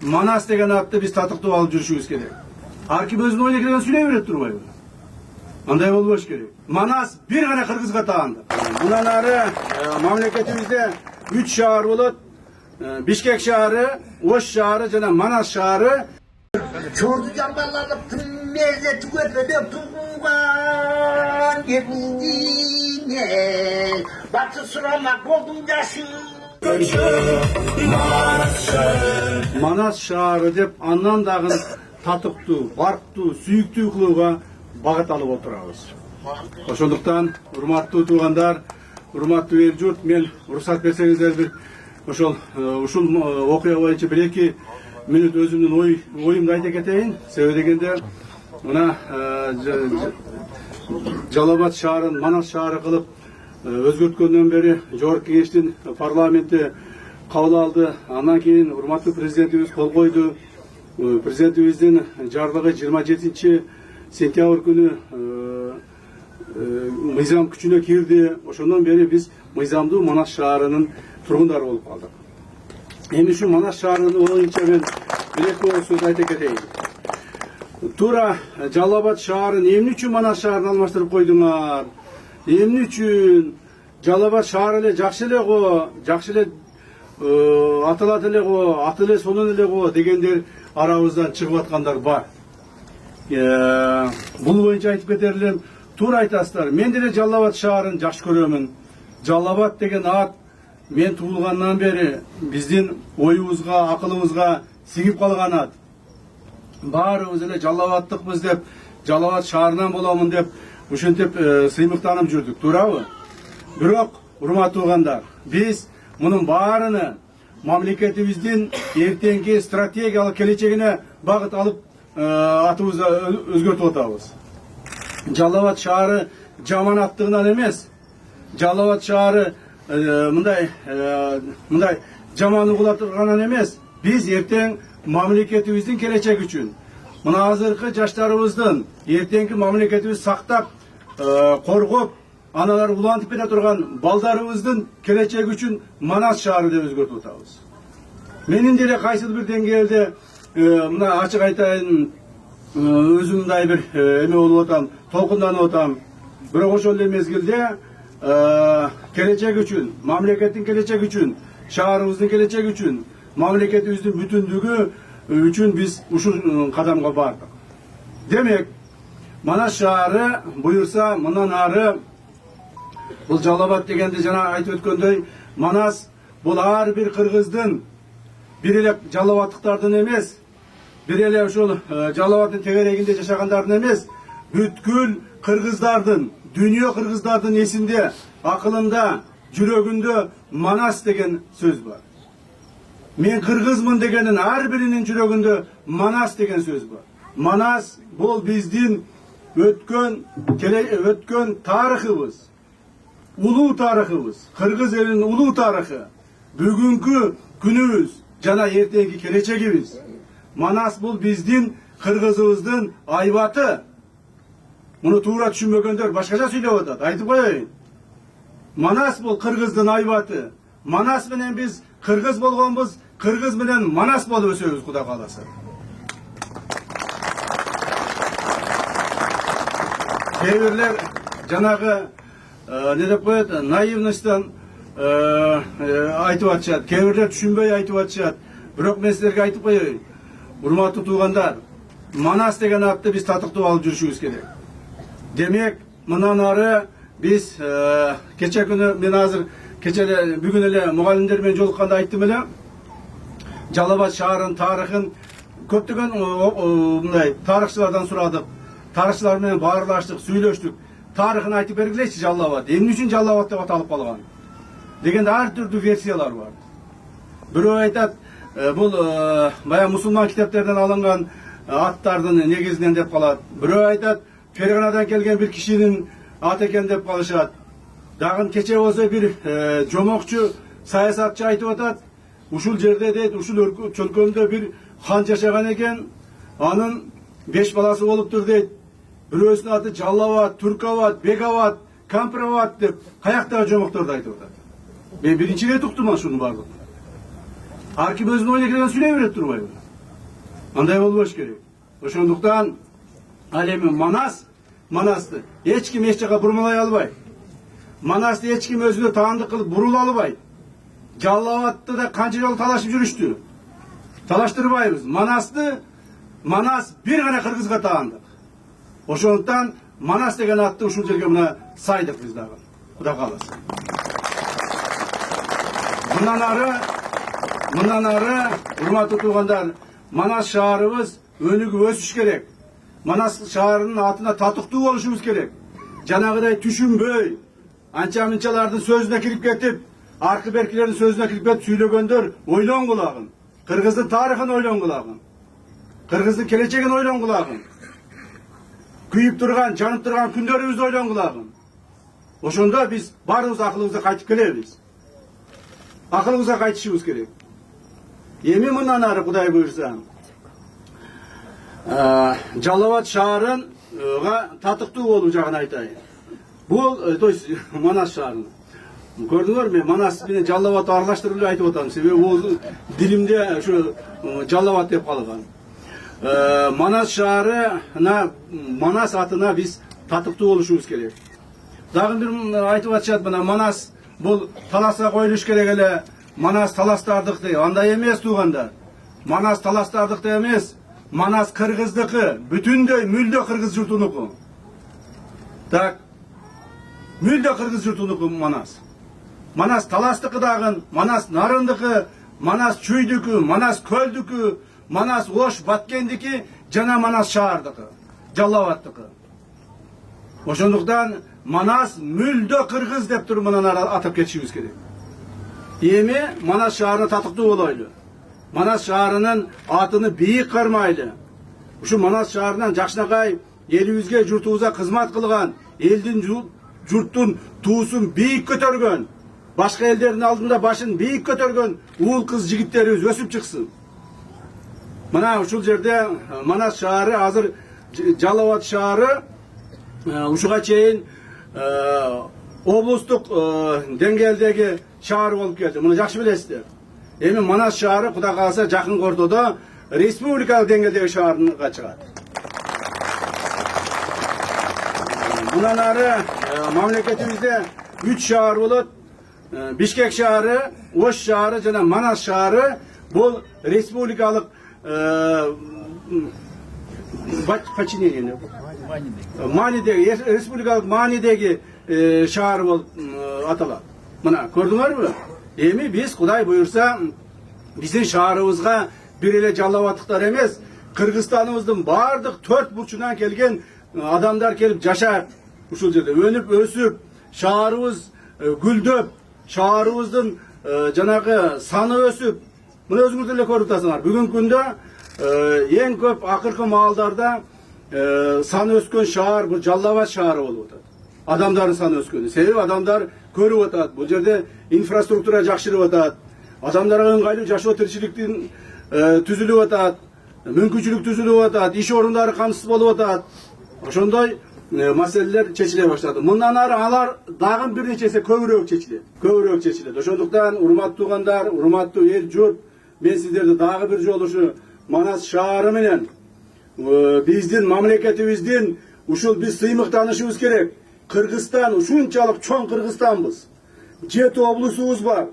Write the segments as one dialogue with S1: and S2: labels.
S1: Manas деген атты биз татыктап алып жүрүшүбүз керек. Ар ким өзүнүн ойуна келгенин сүйлөй берет турбайбы? Андай болбош керек. Манас бир гана кыргызга таандык. Мындан ары мамлекетибизде 3 шаар болот. Бишкек шаары, Ош шаары жана Манас шаары.
S2: Çordu cambarlarla tümlerle tüketmede tuğan yeminine Batı sıramak oldum yaşı
S1: Манас шаары деп андан дагы татыктуу, барктуу, сүйүктүү кылууга багыт алып отурабыз. Ошондуктан урматтуу туугандар, урматтуу эл журт, мен уруксат берсеңиздер бир ушул окуя боюнча 1-2 минут өзүмдүн оюмду айта кетейин. Себеби дегенде мына Жалал Абад шаарын Манас шаары кылып өзгөрткөндөн бери жогорку кеңештин парламенти кабыл алды. Андан кийин урматтуу президентибиз кол койду. Президентибиздин жарлыгы 27 сентябрь күнү мыйзам күчүнө кирди. Ошондон бери биз мыйзамдуу Манас шаарынын тургундары болуп калдык. Эми ушу Манас шаарынын боюнча мен 1-2 сөз айта кетейин. Тура Жалал Абад шаарын эмне үчүн Манас шаарын алмаштырып койдуңар? Эмне үчүн Жалал Абад шаары эле жакшы эле го, жакшы эле аталат эле го, аты эле сонун эле го дегендер арабыздан чыгып аткандар бар. Бул боюнча айтып кетер элем, туура айтасыздар. Мен деле Жалал Абад шаарын жакшы көрөмүн. Жалал Абад деген ат мен туулгандан бери биздин оюбузга, акылыбызга сиңип калган ат. Баарыбыз эле Жалал Абадтыкпыз деп, Жалал Абад шаарынан боломун деп, ушинтип сыймыктанып жүрдүк, туурабы? Бирок, урматтуу туугандар, биз мунун баарыны мамлекетибиздин эртеңки стратегиялык келечегине багыт алып атыбызды өзгөртүп атабыз. Жалал Абад шаары жаман аттыгынан эмес, Жалал Абад шаары мындай жаман угулатырганан эмес, биз эртең мамлекетибиздин келечеги үчүн, мына азыркы жаштарыбыздын эртеңки мамлекетибизди сактап, коргоп, аналар улантып кете турган балдарыбыздын келечеги үчүн Манас шаары деп өзгөртүп атабыз. Менин деле кайсыл бир деңгээлде мына ачык айтайын, өзүм мындай бир эме болуп атам, толкунданып атам. Бирок ошол эле мезгилде келечеги үчүн, мамлекеттин келечеги үчүн, шаарыбыздын келечеги үчүн, мамлекетибиздин бүтүндүгү үчүн биз ушул кадамга бардык. Демек, Манас шаары буюрса мындан ары бул Жалал Абад дегенде жана айтып өткөндөй, Манас бул ар бир кыргыздын, бир эле Жалал Абадтыктардын эмес, бир эле ушул Жалал Абаддын тегерегинде жашагандардын эмес, бүткүл кыргыздардын, дүйнө кыргыздардын эсинде, акылында, жүрөгүндө Манас деген сөз бар. Мен кыргызмын дегенин ар биринин жүрөгүндө Манас деген сөз бар. Манас бул биздин өткөн тарыхыбыз, улуу тарыхыбыз, кыргыз элинин улуу тарыхы, бүгүнкү күнүбүз жана эртеңки келечегибиз. Манас бул биздин кыргызыбыздын айбаты. Муну туура түшүнбөгөндөр башкача сүйлөп атат. Айтып коеюн. Манас бул кыргыздын айбаты. Манас менен биз кыргыз болгонбуз, кыргыз менен Манас болуп өсөбүз, Кудай кааласа. Кээ-бирлер жанагы не деп коет, наивностьтан айтып атышат, кээ-бирлер түшүнбөй айтып атышат. Бирок мен силерге айтып коеюн, урматтуу туугандар, Манас деген атты биз татыктап алып жүрүшүбүз керек. Демек, мындан ары биз кече күнү, мен азыр бүгүн эле мугалимдер менен жолукканда айттым эле, Жалал Абад шаарынын тарыхын көптөгөн мындай тарыхчылардан сурадык. Тарыхчылар менен баарлаштык, сүйлөштүк. Тарыхын айтып бергилечи Жалал Абад. Эмне үчүн Жалал Абад деп аталып калган? Дегенде ар түрдүү версиялар бар. Бирөө айтат, бул баягы мусулман китептерден алынган аттардын негизинен деп калат. Бирөө айтат, Ферганадан келген бир кишинин аты экен деп калышат. Дагы кече болсо бир жомокчу саясатчы айтып атат, ушул жерде дейт, ушул чөлкөмдө бир хан жашаган экен, анын 5 баласы болуптур дейт. Бирөөсүнүн аты Жалал Абад, Түрк Абад, Бек Абад, Кампир Абад деп каяктагы жомокторду айтып атат. Мен биринчи рет уктум ушуну бардык. Ар ким өзүнүн оюна келгенин сүйлөй берет турбайбы? Андай болбош керек. Ошондуктан ал эми Манасты эч ким эч жака бурмалай албайт. Манасты эч ким өзүнө таандык кылып бурула албайт. Жалал Абадты да канча жолу талашып жүрүштү. Талаштырбайбыз. Манас бир гана кыргызга таандык. Ошондуктан Манас деген атты ушул жерге мына сайдык биз дагы. Кудай кааласа. Мындан ары, урматтуу туугандар, Манас шаарыбыз өнүгүп өсүш керек. Манас шаарынын атына татыктуу болушубуз керек. Жанагыдай түшүнбөй, анча-мынчалардын сөзүнө кирип кетип, аркы беркилердин сөзүнө кирип кетип сүйлөгөндөр ойлон кулагын. Кыргыздын тарыхын ойлон кулагын. Кыргыздын келечегин ойлон кулагын. Күйүп турган, жанып турган күндөрүбүздү ойлон кулагын. Ошондо биз баарыбыз акылыбызга кайтып келебиз. Акылыбызга кайтышыбыз керек. Эми мындан ары Кудай буйрса, Жалал Абад шаарынга татыктуу болуу жагын айтайын. Бул, то есть Манас шаарына. Көрдүңөр, мен Манас менен Жалал Абадты аралаштырып айтып атам. Себеби бул дилимде ушу Жалал Абад деп калган. Манас шаарына, Манас атына биз татыктуу болушубуз керек. Дагы бир айтып атышат, мына Манас бул таласа коюлуш керек эле. Манас таластардыкты. Андай эмес туугандар. Манас таластардыкты эмес. Манас кыргыздыкы, бүтүндөй мүлдө кыргыз журтунуку. Так. Мүлдө кыргыз журтунуку Манас. Манас таластыкы дагы, Манас нарындыкы, Манас чүйдүкү, Манас көлдүкү, Манас Ош Баткендики, жана Манас шаардыкы, Жалал Абадтыкы. Ошондуктан Манас мүлдө кыргыз деп туруп мындан атап кетишибиз керек. Эми Манас шаарына татыктуу болойлу. Манас шаарынын атыны бийик кармайлы. Ушу Манас шаарынан жакшынакай элибизге, журтубузга кызмат кылган, элдин журттун туусун бийик көтөргөн, башка элдердин алдында башын бийик көтөргөн уул кыз жигиттерибиз өсүп чыксын. Мына ушул жерде Манас шаары азыр Жалал Абад шаары ушуга чейин облустук деңгээлдеги шаар болуп келди. Муну жакшы билесиздер. Эми Манас шаары Кудай кааласа жакын ортодо республикалык деңгээлдеги шаарга чыгат. Мындан ары мамлекетибизде 3 шаар болот. Бишкек шаары, Ош шаары жана Манас шаары бул республикалык Манидеги, республикалык Манидеги шаар болуп аталат. Мына көрдүңөрбү? Эми биз Кудай буйрса биздин шаарыбызга бир эле Жалал Абадтыктар эмес, Кыргызстаныбыздын бардык 4 бурчунан келген адамдар келип жашап, ушул жерде өнүп өсүп, шаарыбыз гүлдөп, шаарыбыздын жанагы саны өсүп, мына өзүңүз деле көрүп атасыңар. Бүгүнкү күндө эң көп акыркы маалдарда саны өскөн шаар бул Жалал Абад шаары болуп атат. Адамдардын саны өскөнү. Себеби адамдар көрүп атат. Бул жерде инфраструктура жакшырып атат. Адамдарга ыңгайлуу жашоо тиричиликтин түзүлүп атат. Мүмкүнчүлүк түзүлүп атат. Иш орундары камсыз болуп атат. Ошондой маселелер чечиле баштады. Мындан ары алар дагы бир нече эсе көбүрөөк чечилет. Ошондуктан урматтуу туугандар, урматтуу эл журт, мен сиздерди дагы бир жолу ушу Манас шаары менен биздин мамлекетибиздин ушул биз сыймыктанышыбыз керек. Кыргызстан ушунчалык чоң Кыргызстанбыз. 7 облусубуз бар.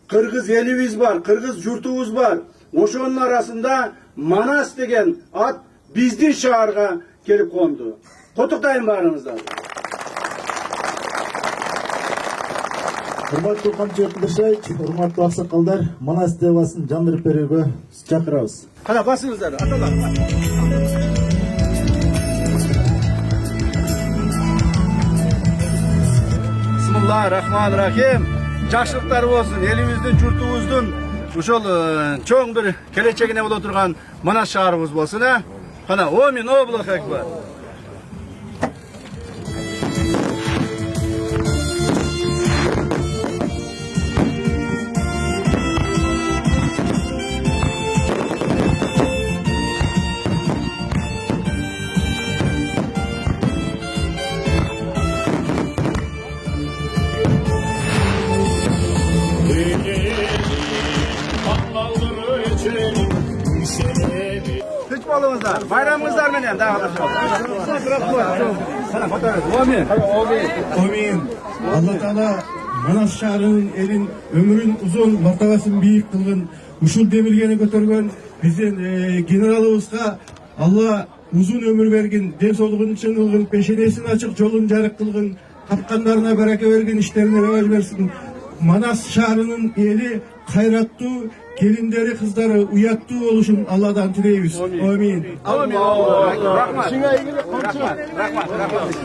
S1: Кыргыз элибиз бар, кыргыз журтубуз бар. Ошонун арасында Манас деген ат биздин шаарга келип конду. Котуктайм баарыңызды.
S3: Урматтуу камчы Кудашай, урматтуу аксакалдар, Манас девасын жандырып берүүгө чакырабыз.
S1: Кана басыңыздар, аталар. Бисмиллахир-рахманир-рахим. Жакшылыктар болсун, элибиздин, журтубуздун ушул чоң бир келечегине боло турган Манас шаарыбыз болсун, Кана, Омин, Аллаху акбар. tinch bolingizlar. Bayramingizlar menен dagы. Amin.
S4: Amin. Allah Teala Manas şahrının elin ömrün uzun, martabasını büyük kılgın, uşul demirgeni götürgen bizden generalımızga Allah uzun ömür vergin, densolugunu için kılgın, peşenesini açık, yolun jarık kılgın, kapkanlarına bereke vergin, işlerine revaj versin. Manas şahrının eli hayratlı, gelinleri, kızları uyatlı oluşun Allah'tan tileyimiz. Amin.
S1: Rahmat. Rahmat.